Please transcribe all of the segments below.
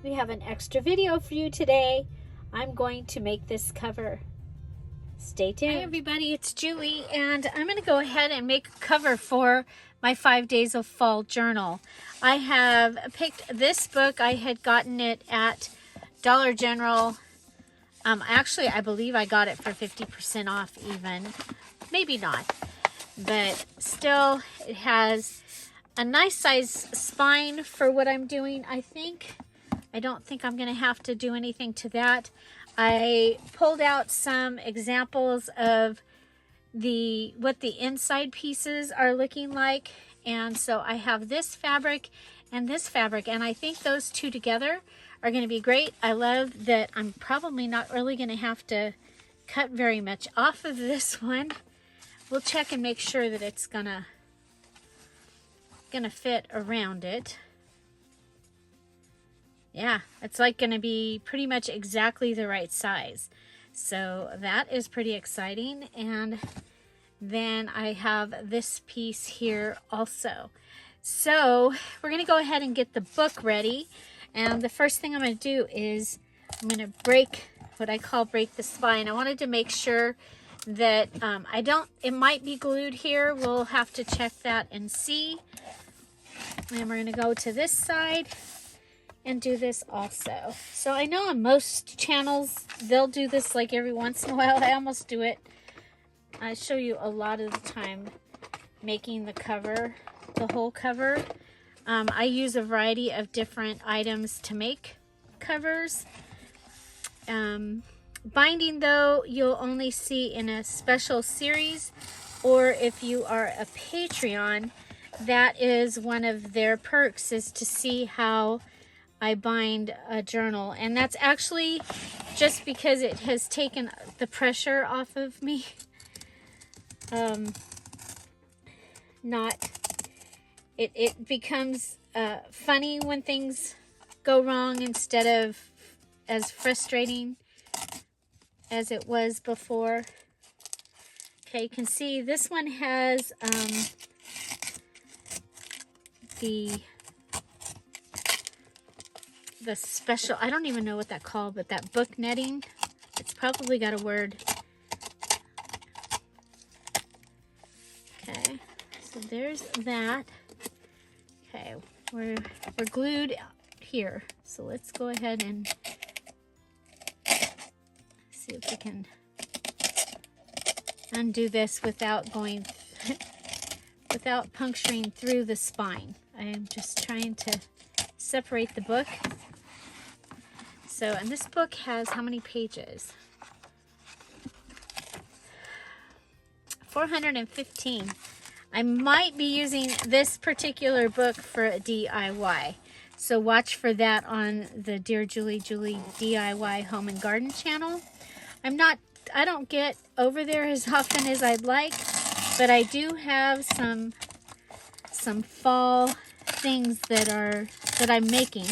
we have an extra video for you today. I'm going to make this cover. Stay tuned. Hi everybody, it's Julie, and I'm going to go ahead and make a cover for my 5 Days of Fall journal. I have picked this book. I had gotten it at Dollar General. Actually, I believe I got it for 50% off even. Maybe not. But still, it has a nice size spine for what I'm doing, I think. I don't think I'm going to have to do anything to that. I pulled out some examples of what the inside pieces are looking like. And so I have this fabric, and I think those two together are going to be great. I love that I'm probably not really going to have to cut very much off of this one. We'll check and make sure that it's gonna fit around it. Yeah, it's like gonna be pretty much exactly the right size. So that is pretty exciting. And then I have this piece here also. So we're gonna go ahead and get the book ready. And the first thing I'm gonna do is I'm gonna break what I call break the spine. I wanted to make sure that it might be glued here. We'll have to check that and see. And we're gonna go to this side and do this also. So I know on most channels, they'll do this like every once in a while. I almost do it. I show you a lot of the time making the cover, the whole cover. I use a variety of different items to make covers. Binding, though, you'll only see in a special series, or if you are a Patreon, that is one of their perks, is to see how I bind a journal. And that's actually just because it has taken the pressure off of me. It becomes funny when things go wrong instead of as frustrating as it was before. Okay, you can see this one has the special, I don't even know what that called, but that book netting. It's probably got a word. Okay, so there's that. Okay, we're glued here. So let's go ahead and see if we can undo this without puncturing through the spine. I am just trying to separate the book. So, and this book has how many pages? 415. I might be using this particular book for a DIY. So watch for that on the Dear Julie DIY Home and Garden channel. I don't get over there as often as I'd like, but I do have some fall things that I'm making,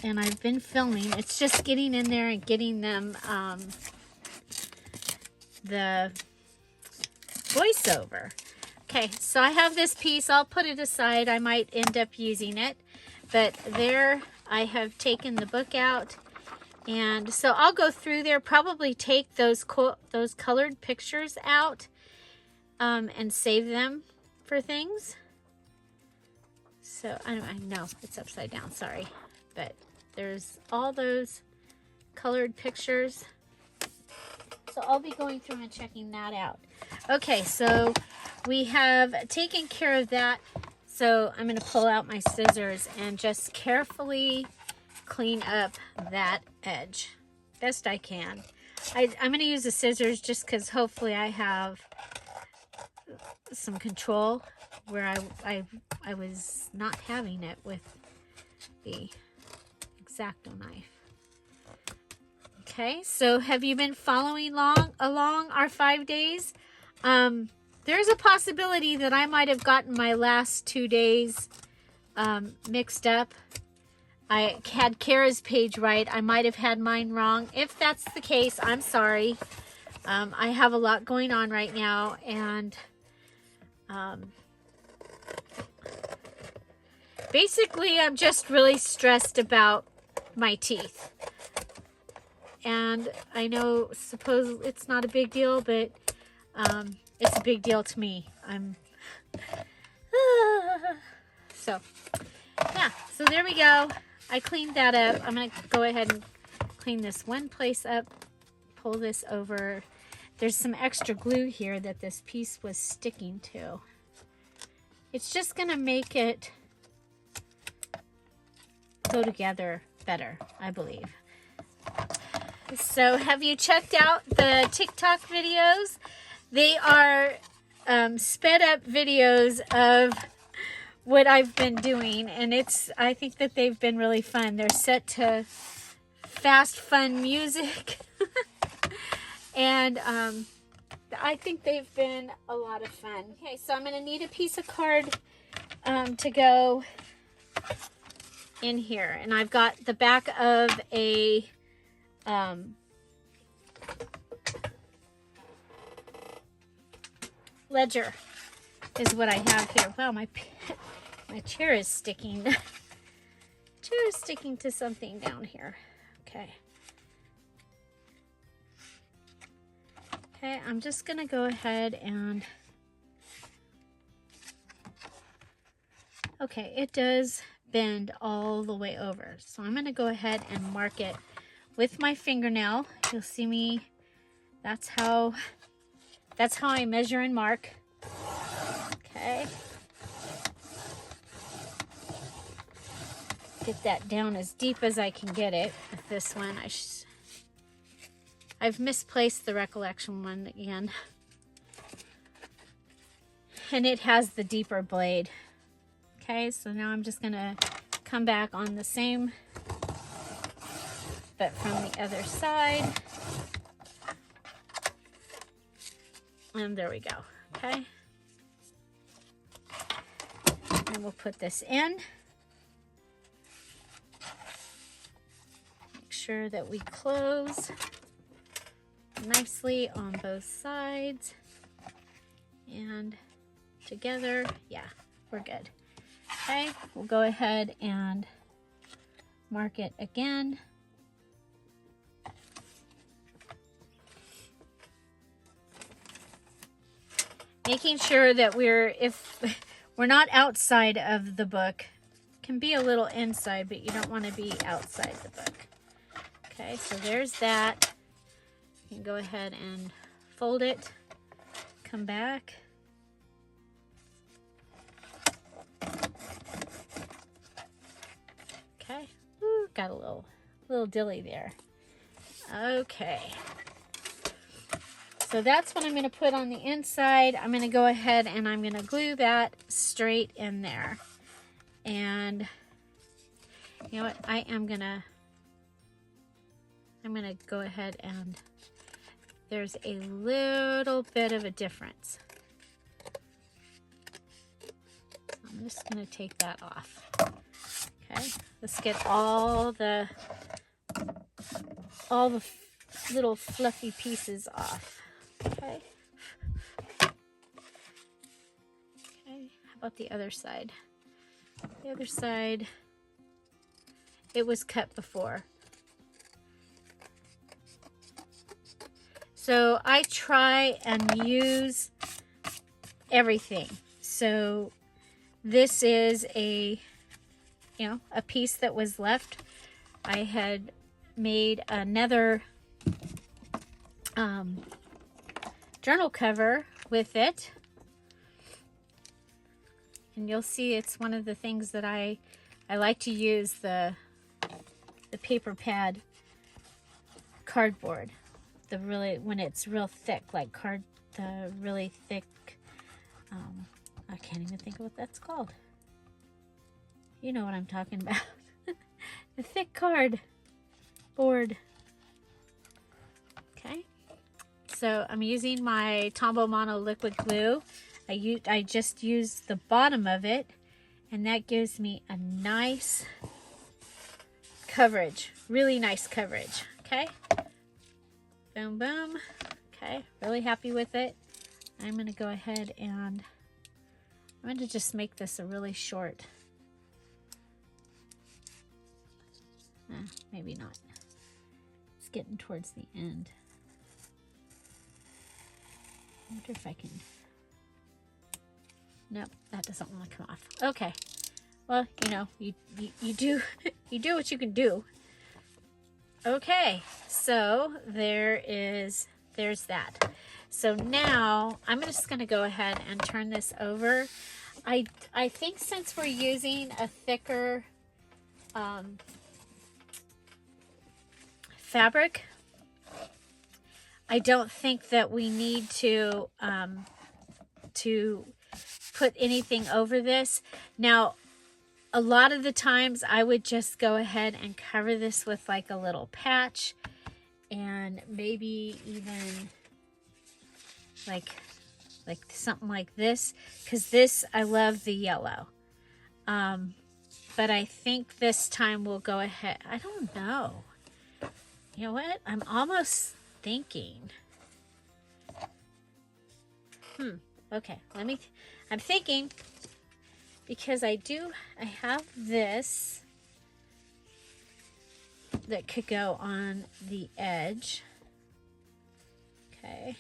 and I've been filming. It's just getting in there and getting them the voiceover. Okay, so I have this piece. I'll put it aside. I might end up using it, but there I have taken the book out. And so I'll go through there, probably take those colored pictures out and save them for things. So I know it's upside down, sorry. But there's all those colored pictures. So I'll be going through and checking that out. Okay, so we have taken care of that. So I'm going to pull out my scissors and just carefully clean up that edge best I can. I'm going to use the scissors just because hopefully I have some control where I was not having it with the X-Acto knife. Okay, so have you been following along our 5 days? There's a possibility that I might have gotten my last 2 days mixed up. I had Kara's page right. I might have had mine wrong. If that's the case, I'm sorry. I have a lot going on right now, and Basically, I'm just really stressed about my teeth. And I know, suppose it's not a big deal, but it's a big deal to me. So, yeah. So there we go. I cleaned that up. I'm going to go ahead and clean this one place up. Pull this over. There's some extra glue here that this piece was sticking to. It's just going to make it go together better, I believe. So have you checked out the TikTok videos? They are sped up videos of what I've been doing, and I think that they've been really fun. They're set to fast, fun music. And I think they've been a lot of fun. Okay, so I'm going to need a piece of card to go in here. And I've got the back of a ledger is what I have here. Wow, my chair is sticking. Chair is sticking to something down here. Okay. Okay, I'm just going to go ahead and... Okay, it does bend all the way over. So I'm going to go ahead and mark it with my fingernail. You'll see me. That's how I measure and mark. Okay. Get that down as deep as I can get it. With this one, I've misplaced the recollection one again. And it has the deeper blade. Okay, so now I'm just going to come back on the same, but from the other side. And there we go. Okay. And we'll put this in. Make sure that we close nicely on both sides. And together, yeah, we're good. Okay, we'll go ahead and mark it again. Making sure that if we're not outside of the book, can be a little inside, but you don't want to be outside the book. Okay, so there's that. You can go ahead and fold it, come back. Okay, ooh, got a little dilly there. Okay. So that's what I'm going to put on the inside. I'm going to go ahead and I'm going to glue that straight in there. And you know what? I'm going to go ahead and there's a little bit of a difference. I'm just going to take that off. Okay. Let's get all the little fluffy pieces off. Okay. Okay, how about the other side? The other side, it was cut before. So I try and use everything. So this is a piece that was left. I had made another journal cover with it, and you'll see it's one of the things that I like to use the paper pad cardboard, when it's real thick, like the really thick, I can't even think of what that's called. You know what I'm talking about. The thick cardboard. Okay. So I'm using my Tombow Mono liquid glue. I just used the bottom of it, and that gives me a nice coverage, really nice coverage. Okay, boom, boom. Okay, really happy with it. I'm going to go ahead and I'm going to just make this a really short Maybe not. It's getting towards the end. I wonder if I can... Nope, that doesn't want to come off. Okay. Well, you know, you do you do what you can do. Okay, so there's that. So now I'm just going to go ahead and turn this over. I think since we're using a thicker fabric, I don't think that we need to put anything over this. Now, a lot of the times I would just go ahead and cover this with like a little patch, and maybe even like something like this, because this, I love the yellow. But I think this time we'll go ahead. I don't know. You know what? I'm almost thinking. Okay, I'm thinking, because I have this that could go on the edge. Okay.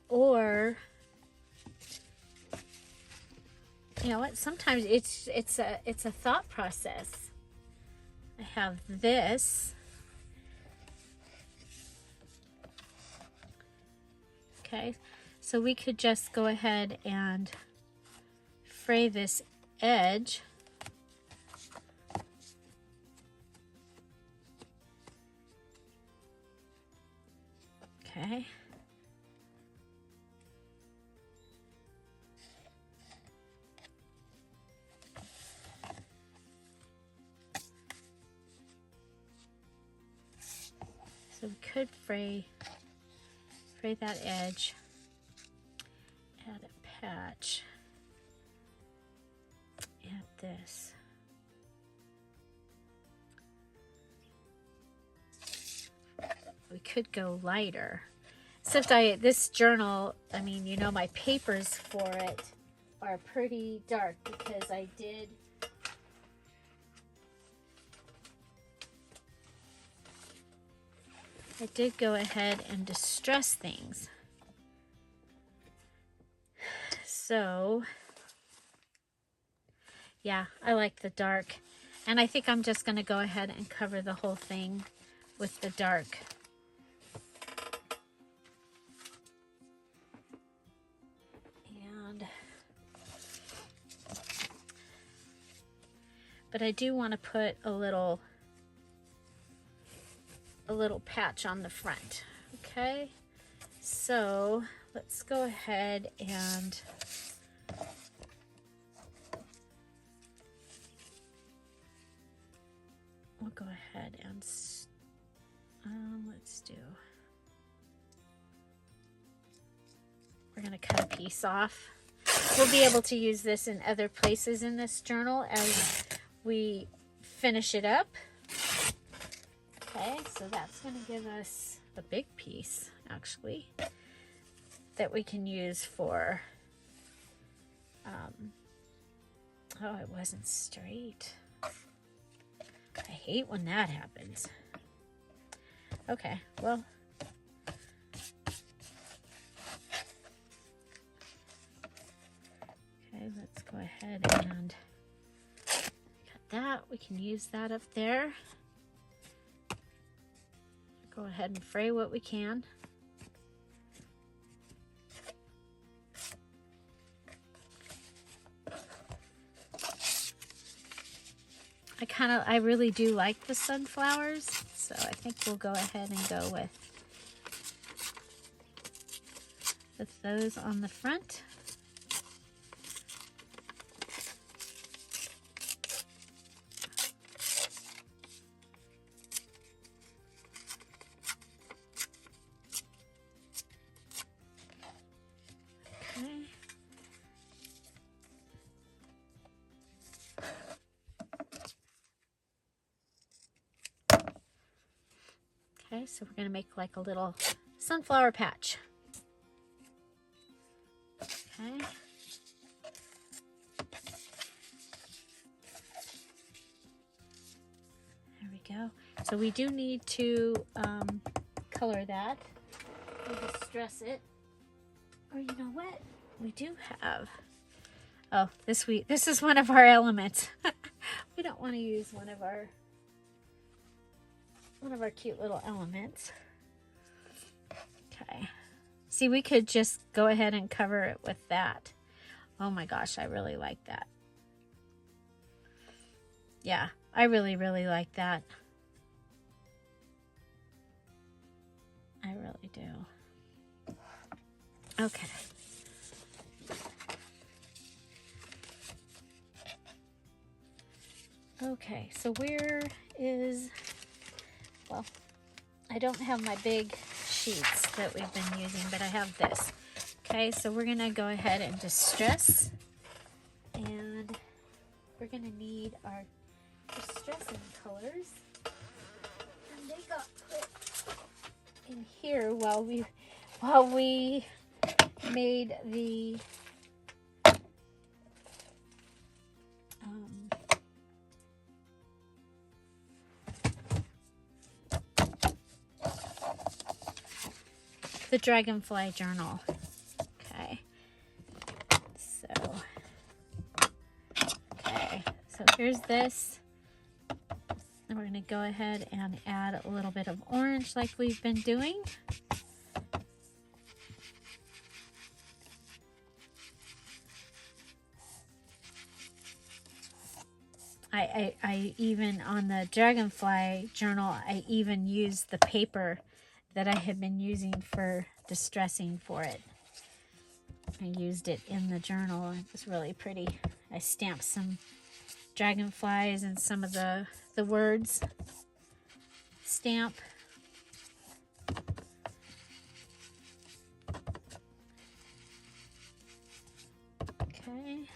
Or, you know what? Sometimes it's a thought process. I have this. Okay, so we could just go ahead and fray this edge. Okay. So we could fray that edge, add a patch, add this. We could go lighter. Except this journal, I mean, you know, my papers for it are pretty dark because I did go ahead and distress things. So, yeah, I like the dark. And I think I'm just going to go ahead and cover the whole thing with the dark. But I do want to put a little patch on the front. Okay, so let's go ahead and we'll go ahead and we're going to cut a piece off. We'll be able to use this in other places in this journal as we finish it up. Okay, so that's going to give us a big piece, actually, that we can use for, oh, it wasn't straight. I hate when that happens. Okay, well, okay, let's go ahead and cut that. We can use that up there. Go ahead and fray what we can. I really do like the sunflowers, so I think we'll go ahead and go with those on the front. Okay, so we're going to make like a little sunflower patch. Okay. go. So we do need to color that. We'll distress it. Or you know what? We do have. Oh, this is one of our elements. We don't want to use one of our cute little elements. Okay. See, we could just go ahead and cover it with that. Oh my gosh, I really like that. Yeah, I really, really like that. I really do. Okay. Okay, so where is, well, I don't have my big sheets that we've been using, but I have this. Okay, so we're gonna go ahead and distress, and we're gonna need our distressing colors, and they got put in here while we made the dragonfly journal. Okay, so here's this, and we're going to go ahead and add a little bit of orange like we've been doing. I even, on the dragonfly journal, I even used the paper that I had been using for distressing for it. I used it in the journal. It was really pretty. I stamped some dragonflies and some of the words stamp. Okay.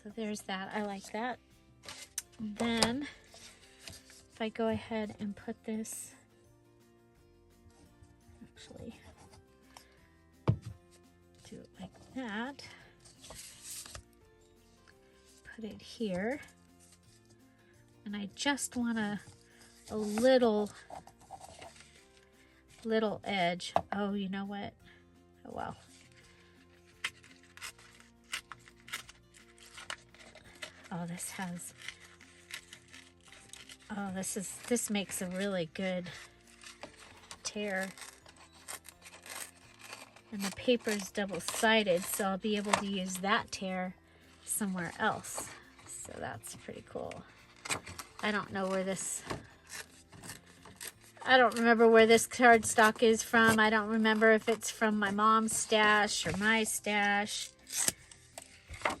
So there's that. I like that. Then if I go ahead and put this, actually do it like that, put it here, and I just want a little edge. Oh, you know what? Oh well. Oh, this has, oh, this makes a really good tear. And the paper's double-sided, so I'll be able to use that tear somewhere else. So that's pretty cool. I don't know where this, I don't remember where this cardstock is from. I don't remember if it's from my mom's stash or my stash.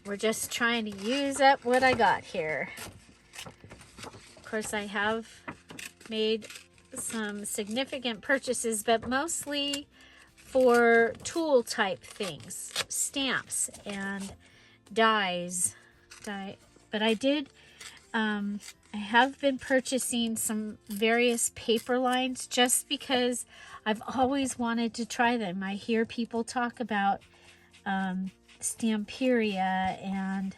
We're just trying to use up what I got here. Of course, I have made some significant purchases, but mostly for tool type things, stamps and dies. But I did, I have been purchasing some various paper lines just because I've always wanted to try them. I hear people talk about Stamperia and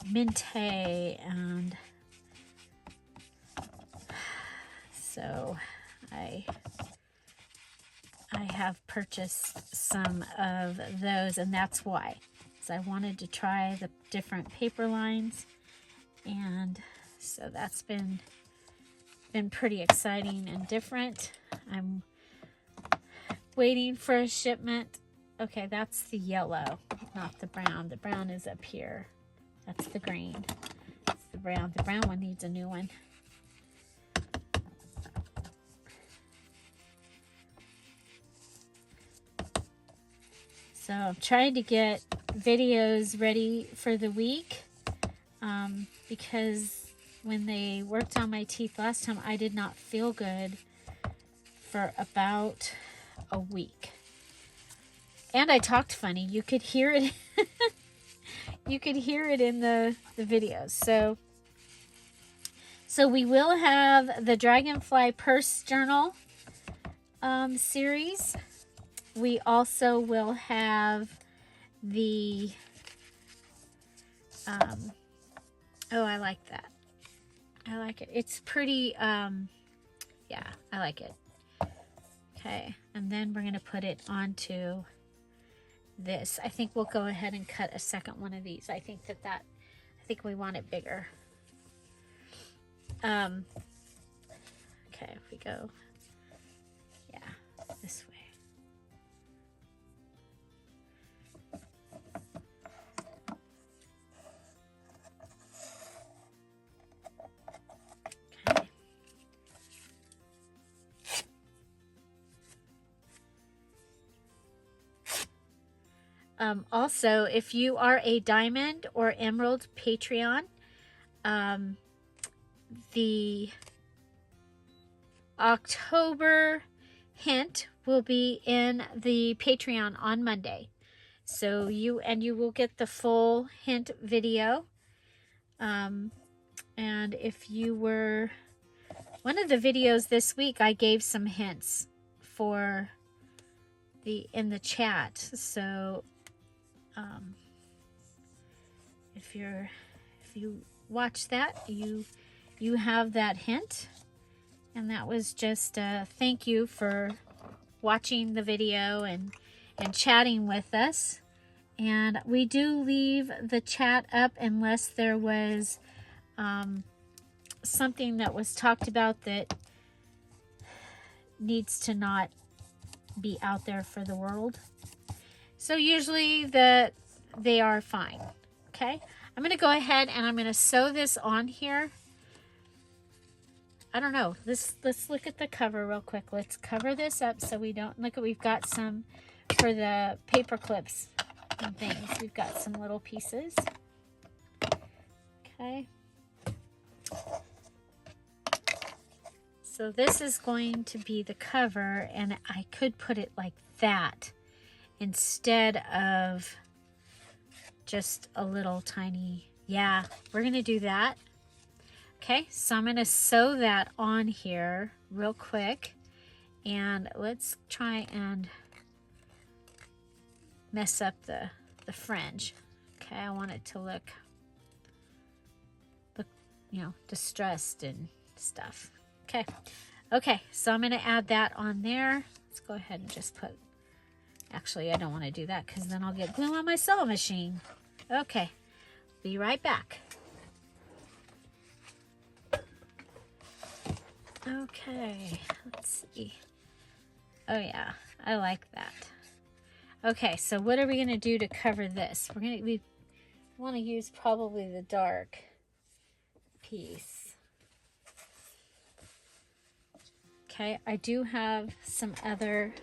Minte, and so I have purchased some of those, and that's why. So I wanted to try the different paper lines, and so that's been pretty exciting and different. I'm waiting for a shipment. Okay, that's the yellow, not the brown. The brown is up here. That's the green. That's the brown. The brown one needs a new one. So I'm trying to get videos ready for the week because when they worked on my teeth last time, I did not feel good for about a week. And I talked funny. You could hear it. You could hear it in the videos. So we will have the Dragonfly Purse Journal series. We also will have the Oh, I like that. I like it. It's pretty, yeah, I like it. Okay, and then we're going to put it onto this. I think we'll go ahead and cut a second one of these. I think I think we want it bigger. Okay, if we go, yeah, this way. Also, if you are a Diamond or Emerald Patreon, the October hint will be in the Patreon on Monday. So you will get the full hint video. And if you were one of the videos this week, I gave some hints for in the chat. So if you watch that, you have that hint, and that was just thank you for watching the video and chatting with us. And we do leave the chat up unless there was something that was talked about that needs to not be out there for the world. So usually they are fine. Okay, I'm going to go ahead and I'm going to sew this on here. I don't know. Let's look at the cover real quick. Let's cover this up so we don't look at. We've got some for the paper clips and things. We've got some little pieces. Okay. So this is going to be the cover, and I could put it like that instead of just a little tiny, yeah, we're going to do that. Okay, so I'm going to sew that on here real quick, and let's try and mess up the fringe. Okay, I want it to look, you know, distressed and stuff. Okay, so I'm going to add that on there. Let's go ahead and just put, actually, I don't want to do that because then I'll get glue on my sewing machine. Okay, be right back. Okay, let's see. Oh yeah, I like that. Okay, so what are we going to do to cover this? We want to use probably the dark piece. Okay, I do have some other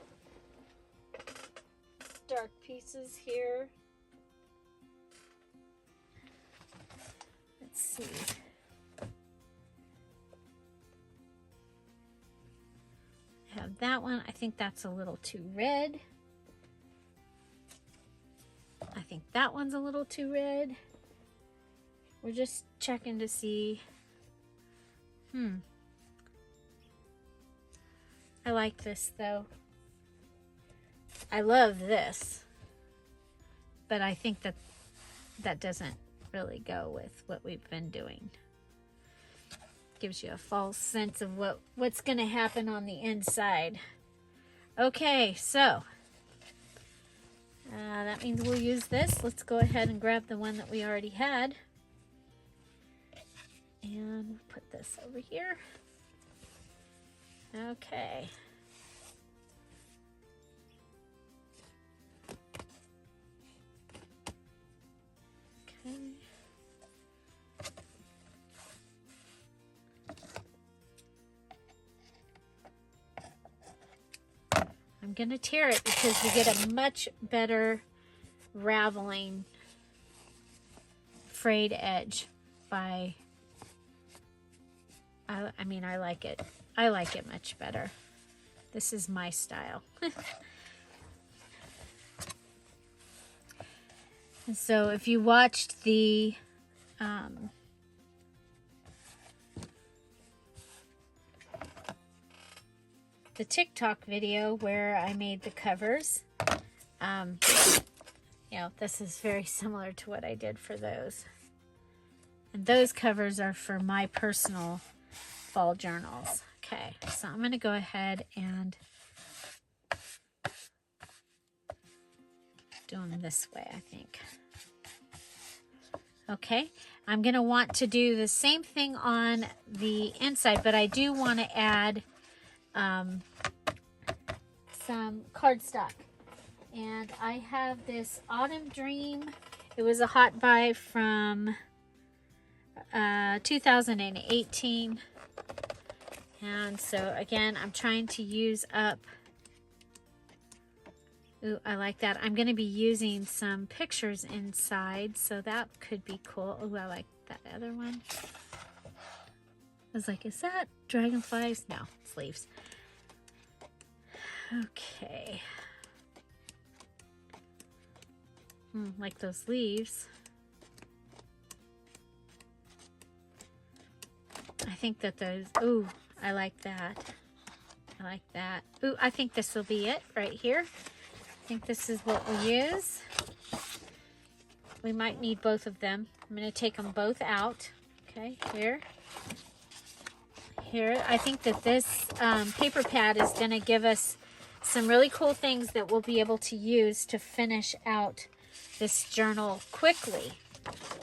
dark pieces here. Let's see. I have that one. I think that's a little too red. I think that one's a little too red. We're just checking to see. I like this though. I love this, but I think that doesn't really go with what we've been doing. Gives you a false sense of what's going to happen on the inside. Okay, so that means we'll use this. Let's go ahead and grab the one that we already had, and put this over here. Okay. Okay. I'm going to tear it because we get a much better raveling frayed edge by, I mean, I like it. I like it much better. This is my style. And so if you watched the Tik Tok video where I made the covers, you know, this is very similar to what I did for those. And those covers are for my personal fall journals. Okay, so I'm going to go ahead and do them this way, I think. Okay, I'm going to want to do the same thing on the inside, but I do want to add some cardstock. And I have this Autumn Dream. It was a hot buy from 2018. And so again, I'm trying to use up. Ooh, I like that. I'm going to be using some pictures inside, so that could be cool. Ooh, I like that other one. I was like, is that dragonflies? No, it's leaves. Okay. Like those leaves. I think that those, ooh, I like that. I like that. Ooh, I think this will be it right here. I think this is what we'll use. We might need both of them. I'm going to take them both out. Okay, here. Here, I think that this paper pad is going to give us some really cool things that we'll be able to use to finish out this journal quickly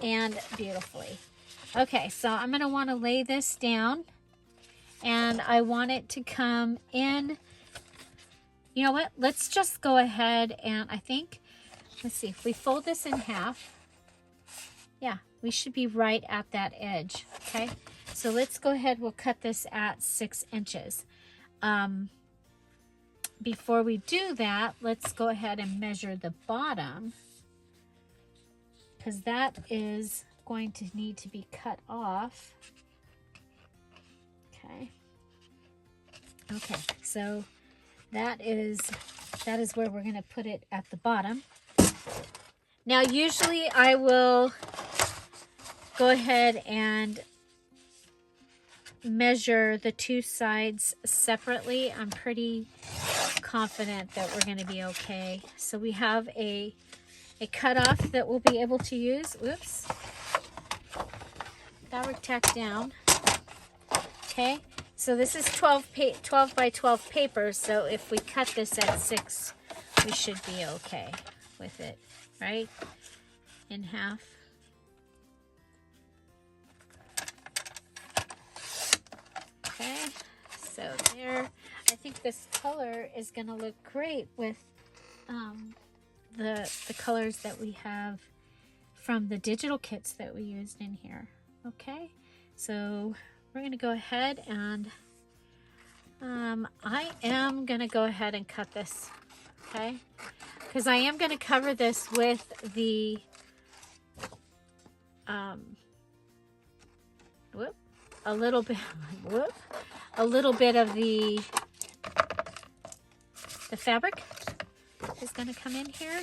and beautifully. Okay, so I'm going to want to lay this down, and I want it to come in. You know what? Let's just go ahead and I think, let's see, if we fold this in half, yeah, we should be right at that edge. Okay, so let's go ahead. We'll cut this at 6 inches. Before we do that, let's go ahead and measure the bottom, because that is going to need to be cut off. Okay. Okay, so that is where we're going to put it at the bottom. Now, usually I will go ahead and measure the two sides separately. I'm pretty confident that we're going to be okay. So we have a cutoff that we'll be able to use. Whoops. Fabric tack down. Okay. So this is 12 by 12 paper. So if we cut this at 6, we should be okay with it, right? In half. Okay. So there. I think this color is going to look great with the colors that we have from the digital kits that we used in here. Okay, so we're going to go ahead and I am going to go ahead and cut this, okay, because I am going to cover this with the a little bit of the fabric is going to come in here.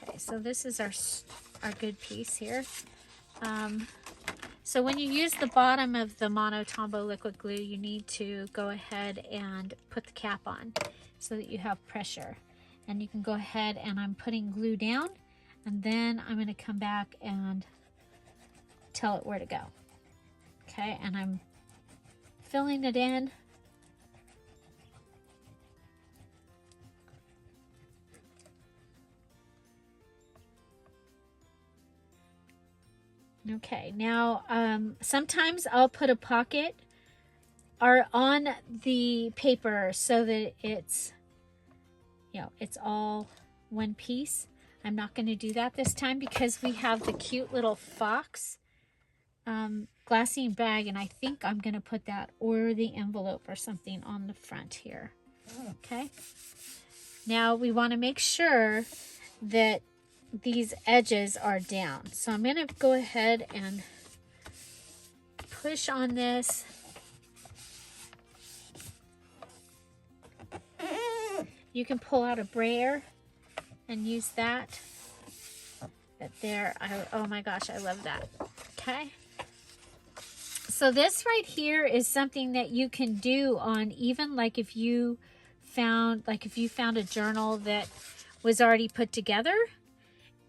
Okay, so this is our good piece here. So when you use the bottom of the Mono Tombow liquid glue, you need to go ahead and put the cap on so that you have pressure. And you can go ahead, and I'm putting glue down, and then I'm going to come back and tell it where to go. Okay, and I'm filling it in. Okay, now sometimes I'll put a pocket on the paper so that it's, you know, it's all one piece. I'm not going to do that this time because we have the cute little fox glassine bag, and I think I'm going to put that or the envelope or something on the front here. Okay, now we want to make sure that these edges are down. So I'm going to go ahead and push on this. You can pull out a brayer and use that. But there, oh my gosh, I love that. Okay. So this right here is something that you can do on even like if you found a journal that was already put together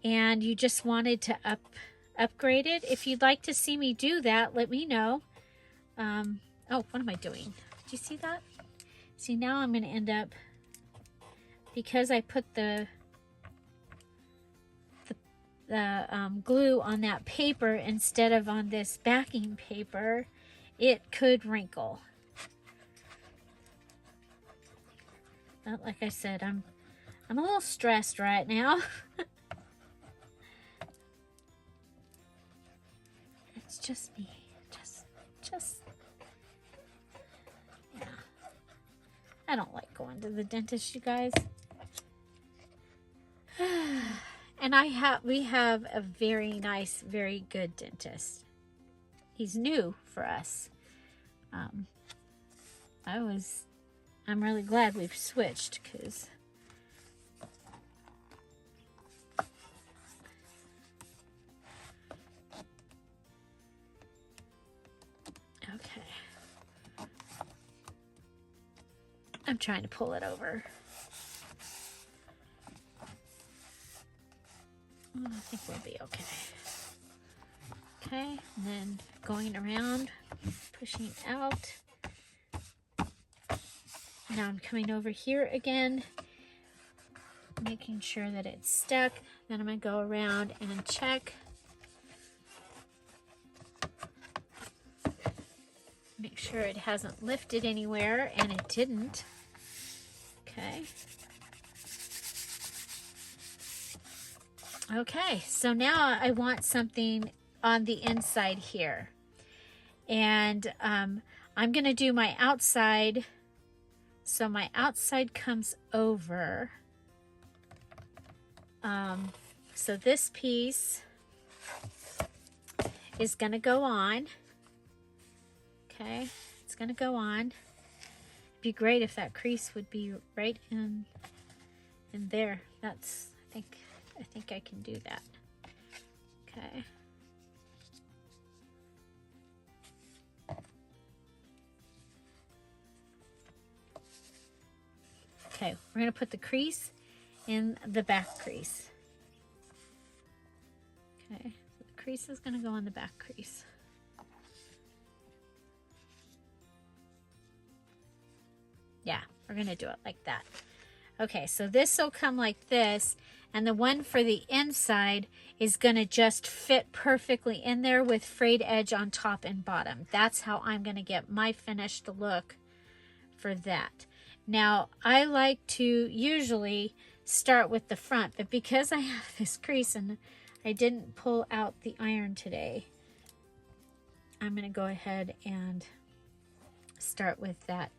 and you just wanted to upgraded. If you'd like to see me do that, let me know. Oh, what am I doing? Do you see that? See, now I'm going to end up, because I put the glue on that paper instead of on this backing paper, it could wrinkle. But like I said, I'm a little stressed right now. It's just me. Just yeah. I don't like going to the dentist, you guys. And we have a very nice, very good dentist. He's new for us. I'm really glad we've switched, because okay. I'm trying to pull it over. I think we'll be okay. Okay, and then going around, pushing out. Now I'm coming over here again, making sure that it's stuck. Then I'm going to go around and check. Make sure it hasn't lifted anywhere, and it didn't. Okay. Okay, so now I want something on the inside here. And I'm going to do my outside. So my outside comes over. So this piece is going to go on. Okay, it's going to go on. It'd be great if that crease would be right in there. That's, I think I can do that. Okay. Okay, we're going to put the crease in the back crease. Okay, so the crease is going to go in the back crease. Yeah, we're going to do it like that. Okay, so this will come like this, and the one for the inside is going to just fit perfectly in there with frayed edge on top and bottom. That's how I'm going to get my finished look for that. Now, I like to usually start with the front, but because I have this crease and I didn't pull out the iron today, I'm going to go ahead and start with that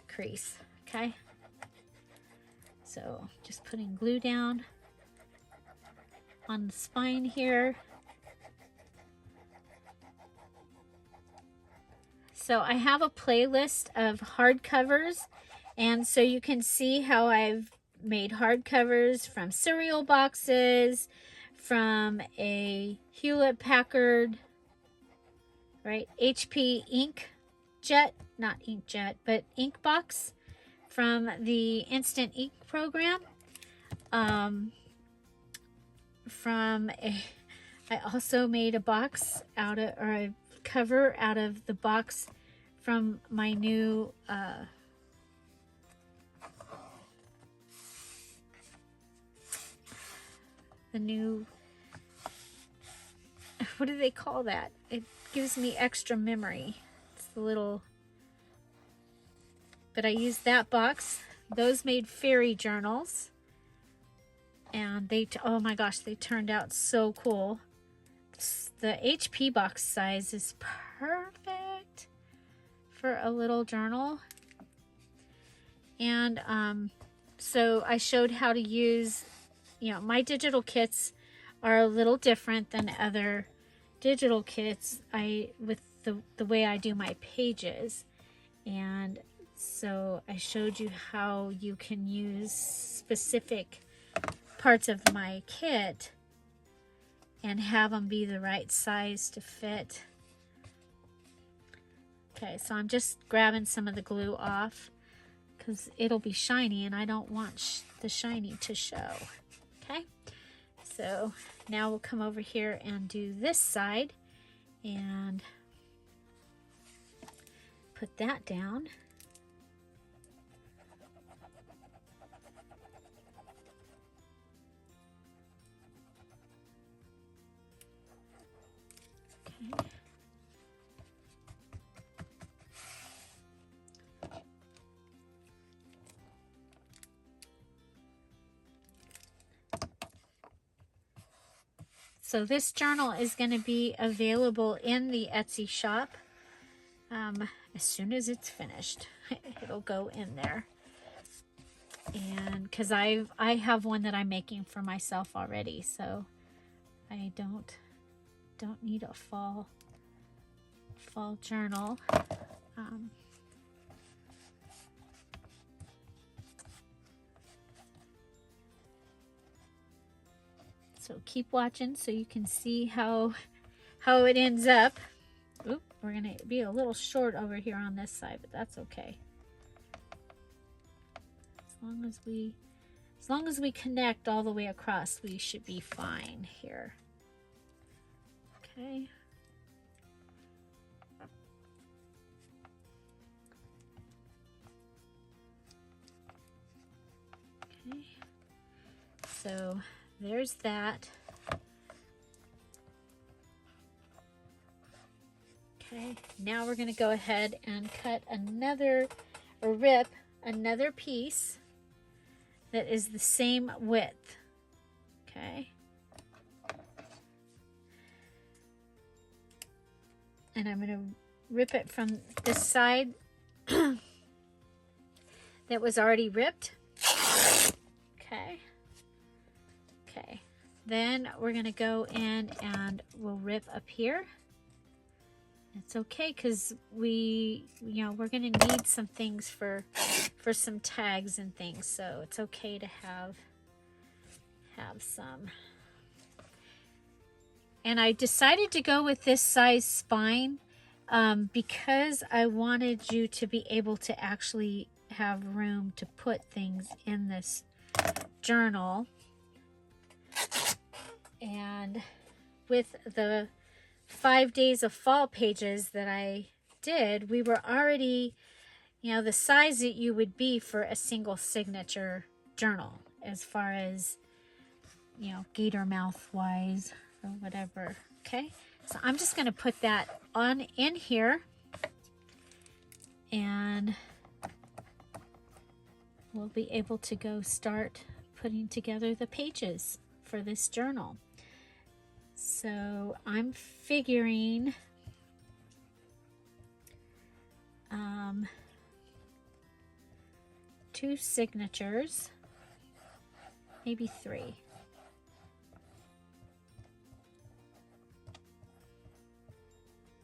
crease. Okay, so just putting glue down on the spine here. So I have a playlist of hardcovers, and so you can see how I've made hardcovers from cereal boxes, from a Hewlett Packard, right, HP inkjet, not inkjet, but ink box from the Instant Ink program. I also made a box out of, or a cover out of the box from my new what do they call that? It gives me extra memory. It's the little, but I used that box. Those made fairy journals, and oh my gosh, they turned out so cool. The HP box size is perfect for a little journal. And so I showed how to use, my digital kits are a little different than other digital kits with the way I do my pages. And so I showed you how you can use specific parts of my kit and have them be the right size to fit. Okay, so I'm just grabbing some of the glue off because it'll be shiny and I don't want the shiny to show. Okay, so now we'll come over here and do this side and put that down. Okay. So this journal is going to be available in the Etsy shop as soon as it's finished. It'll go in there. And because I have one that I'm making for myself already, so I don't need a fall journal. So keep watching so you can see how it ends up. Oop, we're gonna be a little short over here on this side, but that's okay. As long as we connect all the way across, we should be fine here. Okay. Okay. So there's that. Okay, now we're going to go ahead and cut or rip another piece that is the same width. Okay. And I'm going to rip it from this side that was already ripped. Okay. Okay, then we're gonna go in and we'll rip up here. It's okay because we're gonna need some things for some tags and things, so it's okay to have some. And I decided to go with this size spine because I wanted you to be able to actually have room to put things in this journal. And with the 5 days of fall pages that I did, we were already, the size that you would be for a single signature journal as far as, gator mouth wise or whatever. Okay, so I'm just going to put that on in here and we'll be able to go start putting together the pages for this journal. So I'm figuring 2 signatures, maybe 3.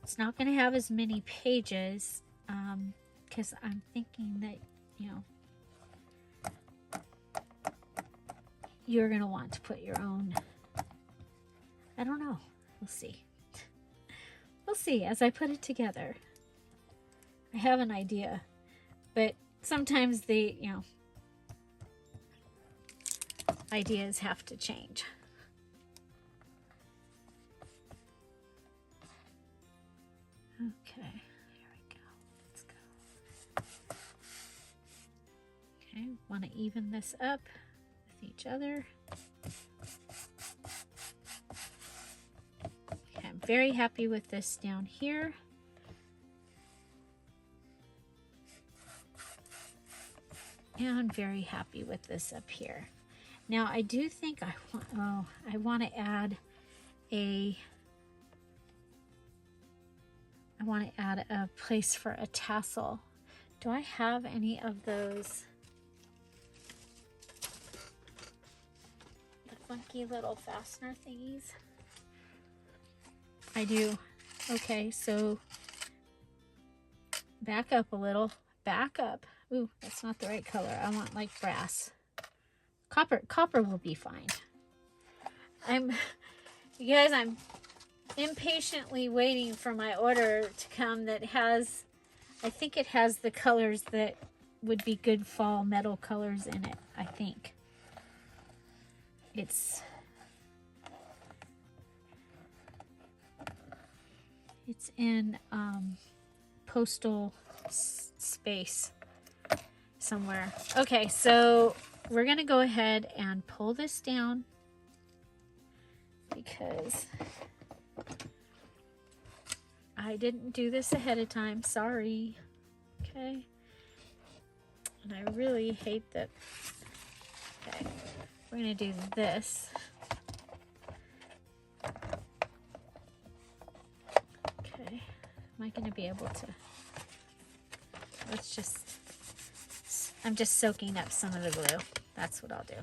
It's not going to have as many pages because I'm thinking that, you're going to want to put your own. I don't know. We'll see. We'll see as I put it together. I have an idea, but sometimes the, ideas have to change. Okay, here we go. Let's go. Okay, want to even this up with each other. I'm very happy with this down here. And I'm very happy with this up here. Now I do think I want to add a place for a tassel. Do I have any of those? The funky little fastener thingies? I do. Okay, so back up a little. Back up. Ooh, that's not the right color. I want like brass. Copper will be fine. You guys, I'm impatiently waiting for my order to come that has, I think it has the colors that would be good fall metal colors in it, I think. It's It's in postal space somewhere. Okay, so we're gonna go ahead and pull this down because I didn't do this ahead of time. Sorry. Okay. And I really hate that. Okay. We're gonna do this. Okay. Am I gonna be able to? I'm just soaking up some of the glue. That's what I'll do.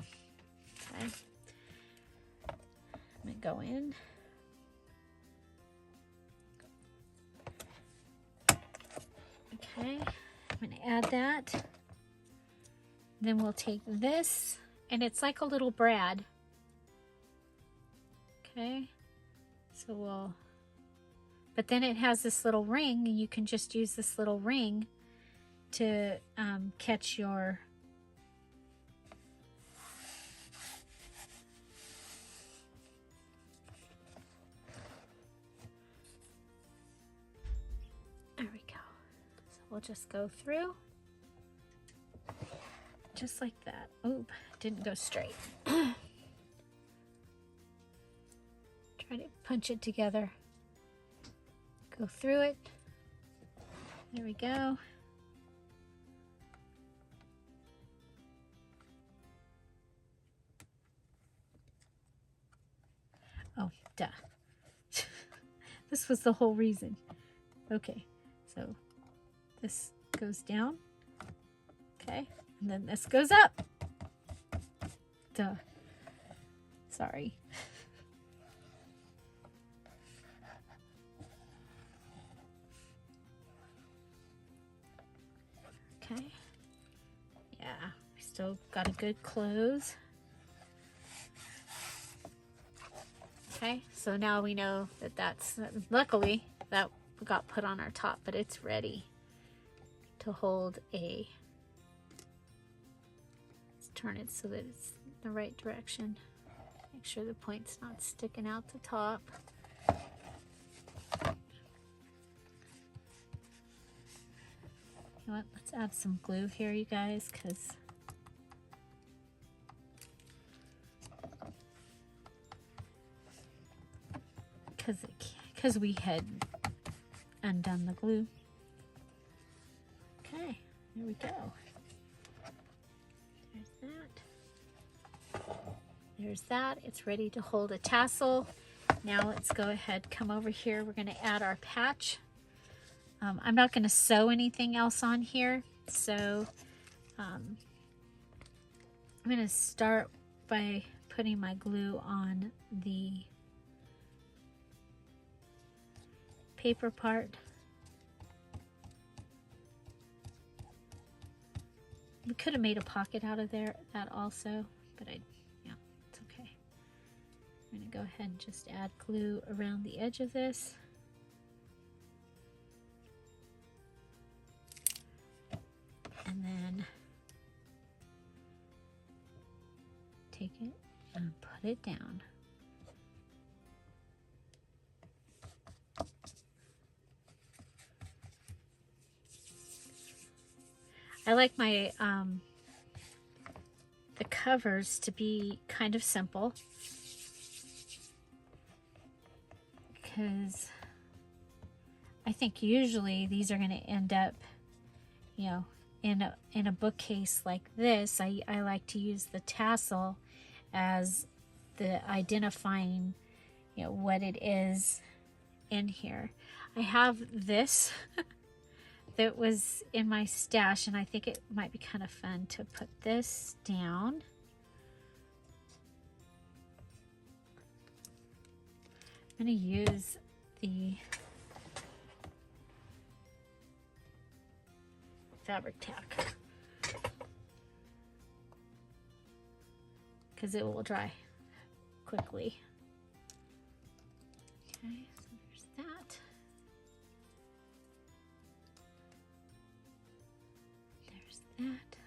Okay. I'm gonna go in. Okay, I'm gonna add that. Then we'll take this, and it's like a little brad. Okay, so but then it has this little ring, and you can just use this little ring to catch your there we go. So we'll just go through just like that. Oop, didn't go straight. Try to punch it together. Go through it. There we go. Oh, duh. This was the whole reason. Okay, so this goes down. Okay, and then this goes up. Duh. Sorry. Okay. Yeah, we still got a good close. Okay, so now we know that that's, luckily that got put on our top, but it's ready to hold a, let's turn it so that it's the right direction. Make sure the point's not sticking out the top. You know what, let's add some glue here, you guys, because we had undone the glue. Okay, there we go. There's that. There's that. It's ready to hold a tassel. Now let's go ahead, come over here. We're going to add our patch. I'm not going to sew anything else on here, so I'm going to start by putting my glue on the paper part. We could have made a pocket out of that also, but yeah, it's okay. I'm going to go ahead and just add glue around the edge of this. And then take it and put it down. I like my the covers to be kind of simple, because I think usually these are going to end up, you know, in a bookcase like this. I like to use the tassel as the identifying, you know, what it is in here. I have this that was in my stash, and I think it might be kind of fun to put this down. I'm going to use the fabric tack because it will dry quickly. Okay, so there's that. There's that.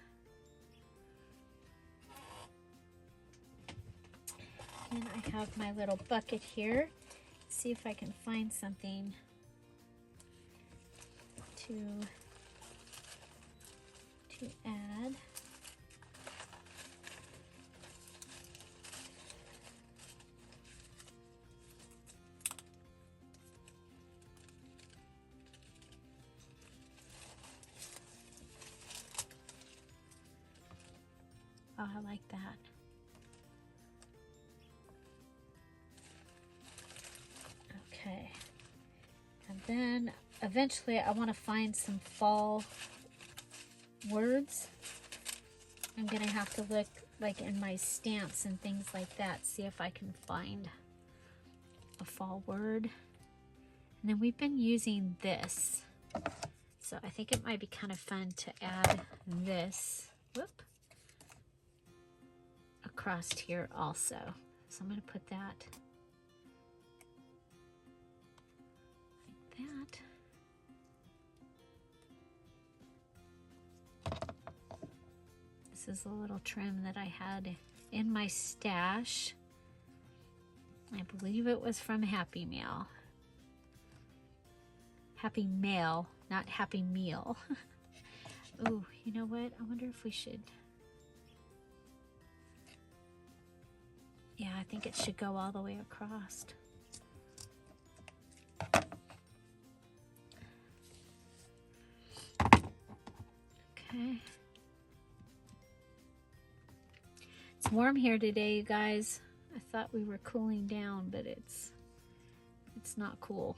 And I have my little bucket here. Let's see if I can find something to add. Oh, I like that. Okay. And then eventually I want to find some fall words. I'm going to have to look like in my stamps and things like that, see if I can find a fall word. And then we've been using this. So I think it might be kind of fun to add this. Whoop. Across here also. So I'm going to put that like that. This is a little trim that I had in my stash. I believe it was from Happy Meal. Happy Mail, not Happy Meal. Oh, you know what? I wonder if we should... Yeah, I think it should go all the way across. Okay. It's warm here today, you guys. I thought we were cooling down, but it's not cool.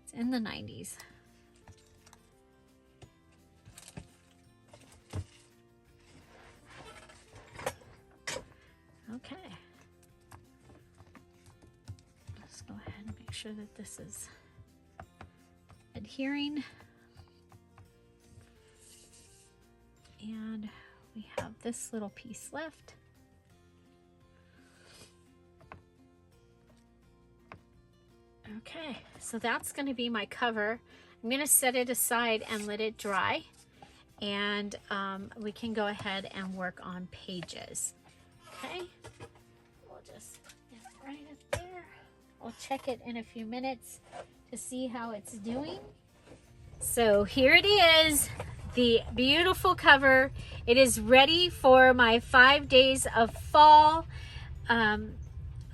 It's in the 90s. Okay, let's go ahead and make sure that this is adhering. And we have this little piece left. Okay, so that's going to be my cover. I'm going to set it aside and let it dry. And we can go ahead and work on pages. Okay, we'll just put that right up there. I'll check it in a few minutes to see how it's doing. So here it is, the beautiful cover. It is ready for my 5 days of fall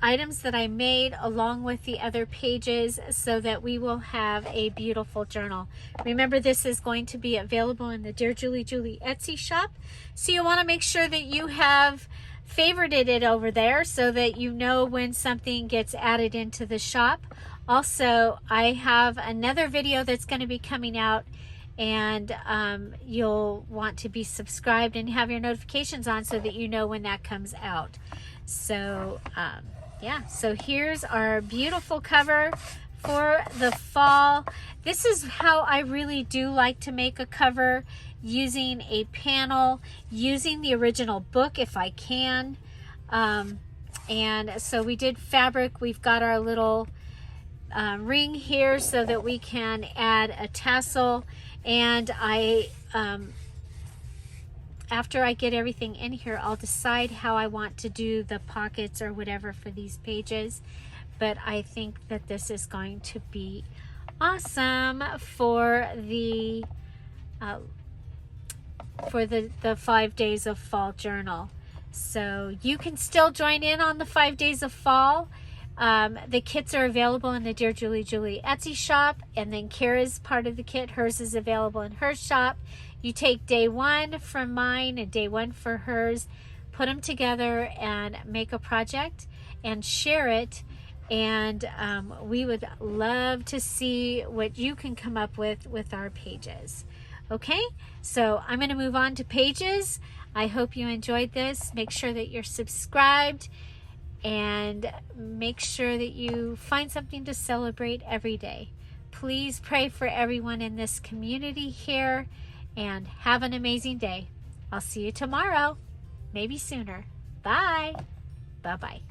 items that I made along with the other pages so that we will have a beautiful journal. Remember, this is going to be available in the Dear Julie Julie Etsy shop. So you want to make sure that you have favorited it over there so that you know when something gets added into the shop. Also, I have another video that's going to be coming out, and you'll want to be subscribed and have your notifications on so that you know when that comes out. So yeah, so here's our beautiful cover for the fall. This is how I really do like to make a cover, using a panel, using the original book if I can. And so we did fabric. We've got our little ring here so that we can add a tassel. And I, after I get everything in here, I'll decide how I want to do the pockets or whatever for these pages. But I think that this is going to be awesome for the 5 days of fall journal. So you can still join in on the 5 days of fall. The kits are available in the Dear Julie Julie Etsy shop, and then Kara's part of the kit. Hers is available in her shop. You take day 1 from mine and day 1 for hers, put them together and make a project and share it. And we would love to see what you can come up with our pages. Okay, so I'm going to move on to pages. I hope you enjoyed this. Make sure that you're subscribed, and make sure that you find something to celebrate every day. Please pray for everyone in this community here, and have an amazing day. I'll see you tomorrow, maybe sooner. Bye. Bye-bye.